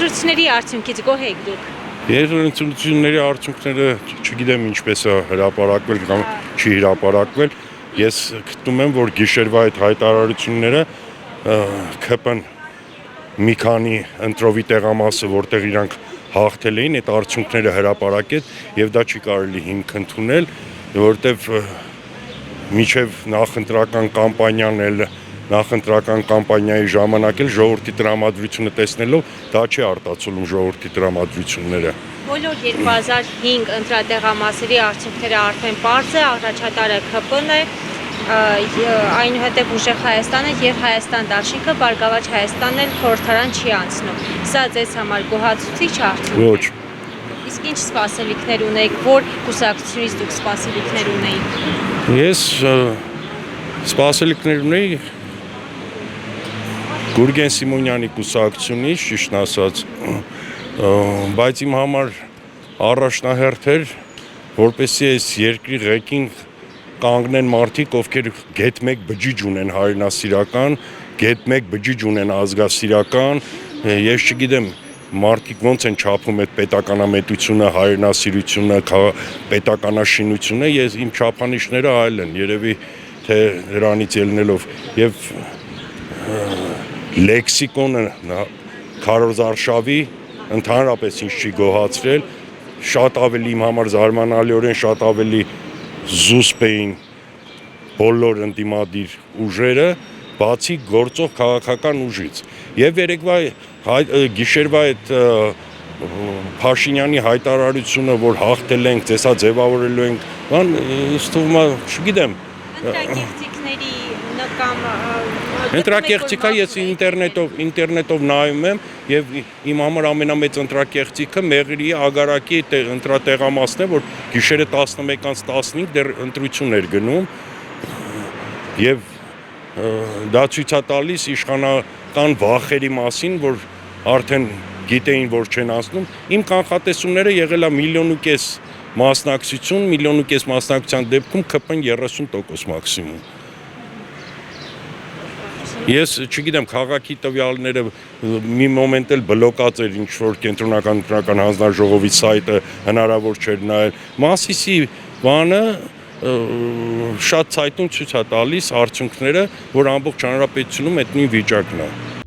Ընտրությունների արդյունքից գոհ եք դուք։ Ես ընտրությունների արդյունքները չգիտեմ ինչպես է հրապարակվել կամ չի հրապարակվել։ Ես գտնում եմ, որ գիշերվա այդ հայտարարությունները ԿՊ-ն մի քանի ընտրովի տեղամասը, որտեղ իրանք հաղթել էին, այդ արդյունքները հրապարակեց եւ դա չի կարելի հիմք ընդունել, որտեվ միջև նախընտրական կամպանիայի ժամանակ էլ ժողովրդի տրամադրությունը տեսնելով դա չի արտացոլում ժողովրդի տրամադրությունները։ Բոլոր 2005 ընտրատեղամասերի արդյունքները արդեն պարզ է, առաջատարը ԿՊ-ն է, այնուհետև ուժեղ Հայաստանը եւ Հայաստան դաշինքը, Բարգավաճ Հայաստանն էլ խորհրդարան չի անցնում։ Սա ձեզ համար գոհացուցիչ արդյունք է։ Ոչ։ Իսկ ինչ սպասելիքներ ունեիք, որ կուսակցությունից դուք սպասելիքներ ունեիք։ Ես սպասելիքներ ունեի Գուրգեն Սիմոնյանի կուսակցությունից, ճիշտն ասած, բայց իմ համար առաջնահերթ էր, որպեսզի այս երկրի ղեկին կանգնեն մարդիկ, ովքեր գետ մեկ բջիջ ունեն հայրենասիրական, գետ մեկ բջիջ ունեն ազգասիրական, ես չգիտեմ մարդիկ ոնց են չափում այդ պետականամետությունը, հայրենասիրությունը, պետականաշինությունը, ես իմ չափանիշները այլ են, երևի թե դրանից ելնելով եւ լեքսիկոնը քարոզարշավի ընդհանրապես ինձ չի գոհացրել, շատ ավելի իմ համար զարմանալիորեն շատ ավելի զուսպ էին բոլոր ընդդիմադիր ուժերը, բացի գործող քաղաքական ուժից։ Եվ երեկվա գիշերվա այդ Փաշինյանի հայտարարությունը, որ հաղթել ենք, ծեսա ձևավորելու ենք, բան ինձ թվում է, չգիտեմ։ Ընտրակեղծիքների նկամ Ընտրակեղծիքա ես ինտերնետով նայում եմ եւ իմ համար ամենամեծ ընտրակեղծիքը Մեղրիի Ագարակի ընտրատեղամասն է, որ գիշերը 11:15 դեռ ընտրություն էր գնում եւ դա ցույց է տալիս իշխանական վախերի մասին, որ արդեն գիտեին, որ չեն անցնում։ Իմ կանխատեսումները եղել է 1.5 միլիոն մասնակցություն, 1.5 միլիոն մասնակցության դեպքում ԿՊ-ն 30% մաքսիմում։ Ես չգիտեմ քաղաքի տվյալները մի մոմենտ էլ բլոկած էր ինչ-որ կենտրոնական ընտրական հանձնաժողովի սայթը հնարավոր չէր նայել։ Մասիսի բանը շատ սայթում ցույց է տալիս արդյունքները, որ ամբողջ հանրապետությունում այդ նույն վիճակն է։